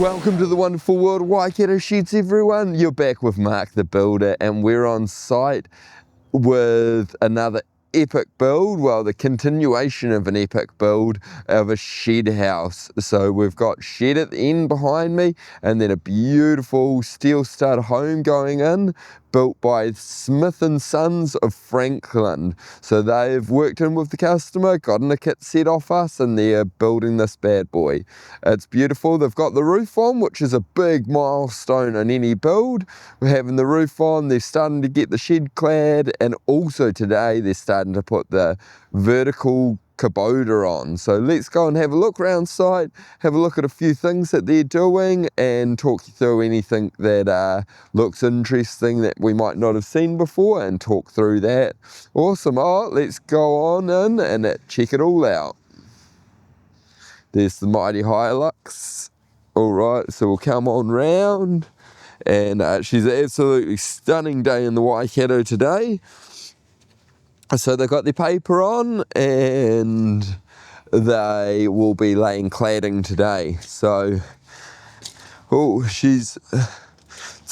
Welcome to the wonderful world of Waikato Sheds, everyone. You're back with Mark the Builder, and we're on site with another epic build, well, the continuation of an epic build of a shed house. So we've got shed at the end behind me, and then a beautiful steel stud home going in, built by Smith & Sons of Franklin. So they've worked in with the customer, gotten a kit set off us, and they're building this bad boy. It's beautiful. They've got the roof on, which is a big milestone in any build. We're having the roof on, they're starting to get the shed clad, and also today they're starting to put the vertical Kubota on. So let's go and have a look around site, have a look at a few things that they're doing, and talk you through anything that looks interesting that we might not have seen before, and talk through that. Awesome. Let's go on in and check it all out. There's the mighty Hilux. All right, so we'll come on round, and she's an absolutely stunning day in the Waikato today. So they've got their paper on, and they will be laying cladding today. So, it's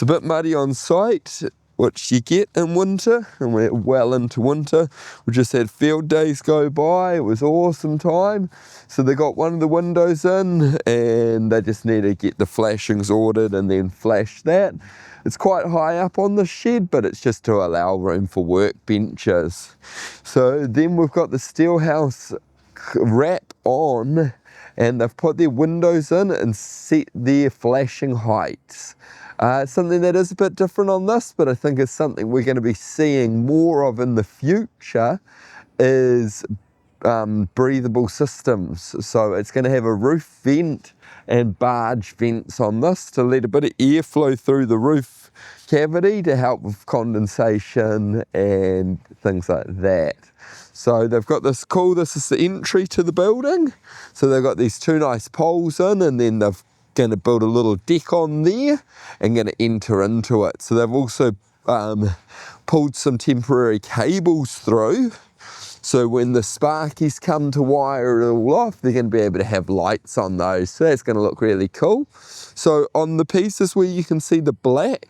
a bit muddy on site, which you get in winter, and we're well into winter. We just had field days go by. It was awesome time. So they got one of the windows in, and they just need to get the flashings ordered and then flash that. It's quite high up on the shed, but it's just to allow room for workbenches. So then we've got the steel house wrap on, and they've put their windows in and set their flashing heights. Something that is a bit different on this, but I think is something we're going to be seeing more of in the future, is breathable systems. So it's going to have a roof vent and barge vents on this to let a bit of airflow through the roof cavity to help with condensation and things like that. So they've got this is the entry to the building. So they've got these two nice poles in, and then they're going to build a little deck on there and going to enter into it. So they've also pulled some temporary cables through. So when the sparkies come to wire it all off, they're going to be able to have lights on those. So that's going to look really cool. So on the pieces where you can see the black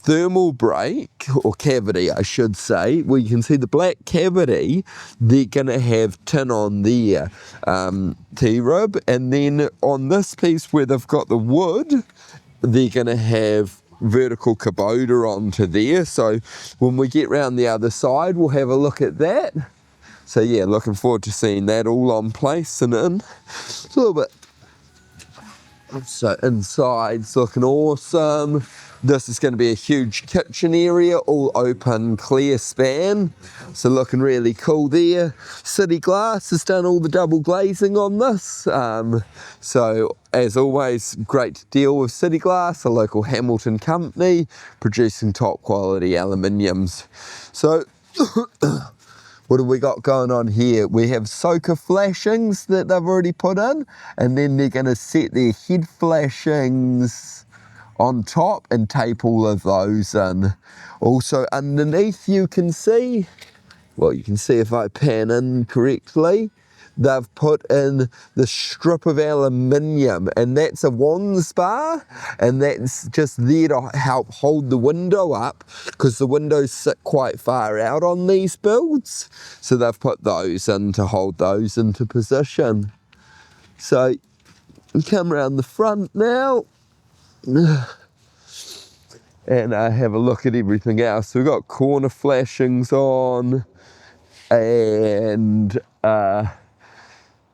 thermal break, or cavity I should say, where you can see the black cavity, they're going to have tin on there, T-rib. And then on this piece where they've got the wood, they're going to have vertical Kubota onto there. So when we get round the other side, we'll have a look at that. So yeah, looking forward to seeing that all on place and in. It's a little bit. So inside's looking awesome. This is going to be a huge kitchen area, all open, clear span. So looking really cool there. City Glass has done all the double glazing on this. So as always, great to deal with City Glass, a local Hamilton company, producing top quality aluminiums. So what have we got going on here? We have soaker flashings that they've already put in, and then they're going to set their head flashings on top and tape all of those in. Also underneath you can see, well, you can see if I pan in correctly, they've put in the strip of aluminium, and that's a Wands bar, and that's just there to help hold the window up, because the windows sit quite far out on these builds. So they've put those in to hold those into position. So we come around the front now, and I have a look at everything else. So we've got corner flashings on, and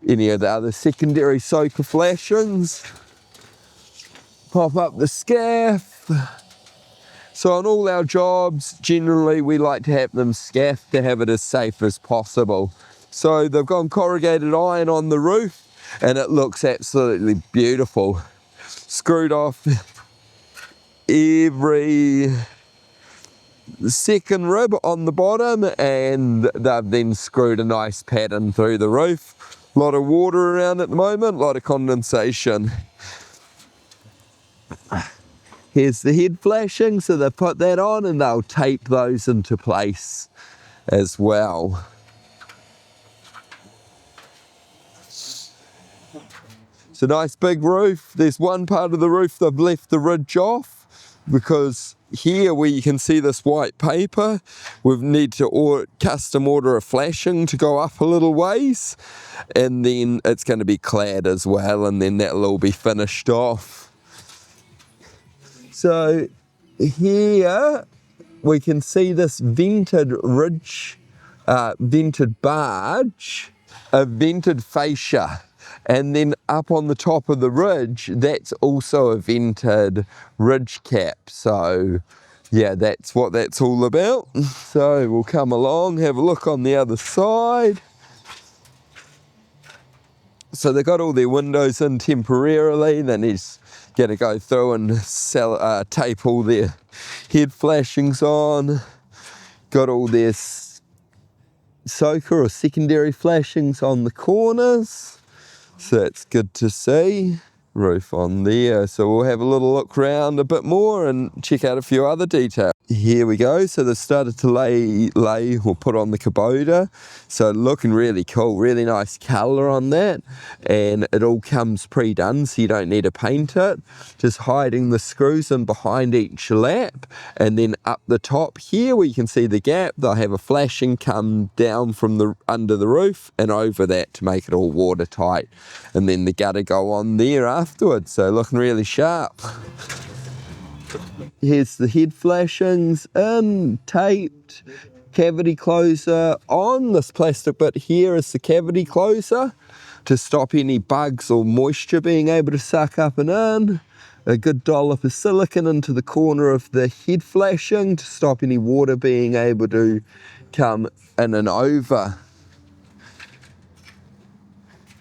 any of the other secondary soaker flashings. Pop up the scaff. So on all our jobs, generally we like to have them scaffed to have it as safe as possible. So they've gone corrugated iron on the roof, and it looks absolutely beautiful. Screwed off every second rib on the bottom, and they've then screwed a nice pattern through the roof. A lot of water around at the moment, a lot of condensation. Here's the head flashing, so they've put that on, and they'll tape those into place as well. It's a nice big roof. There's one part of the roof they've left the ridge off, because here where you can see this white paper, we need to custom order a flashing to go up a little ways, and then it's going to be clad as well, and then that'll all be finished off. So here we can see this vented ridge, vented barge, a vented fascia, and then up on the top of the ridge, that's also a vented ridge cap. So yeah, that's what that's all about. So we'll come along, have a look on the other side. So they got all their windows in temporarily. Then he's going to go through and tape all their head flashings on. Got all their soaker or secondary flashings on the corners. So that's good to see. Roof on there. So we'll have a little look round a bit more and check out a few other details. Here we go. So they've started to lay or put on the Kubota. So looking really cool, really nice colour on that. And it all comes pre-done, so you don't need to paint it. Just hiding the screws in behind each lap. And then up the top here where you can see the gap, they'll have a flashing come down from under the roof and over that to make it all watertight. And then the gutter go on there afterwards. So looking really sharp. Here's the head flashings in, taped, cavity closer on. This plastic bit here is the cavity closer to stop any bugs or moisture being able to suck up and in. A good dollop of silicone into the corner of the head flashing to stop any water being able to come in and over.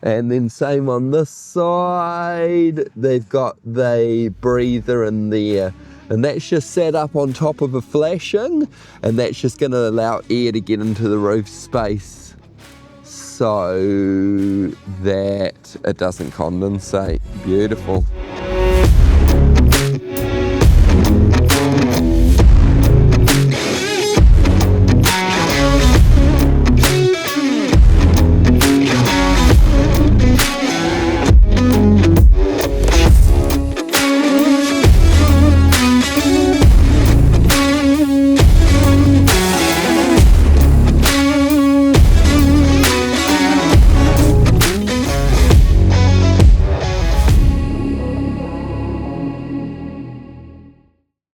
And then same on this side, they've got the breather in there. And that's just set up on top of a flashing, and that's just going to allow air to get into the roof space so that it doesn't condensate. Beautiful.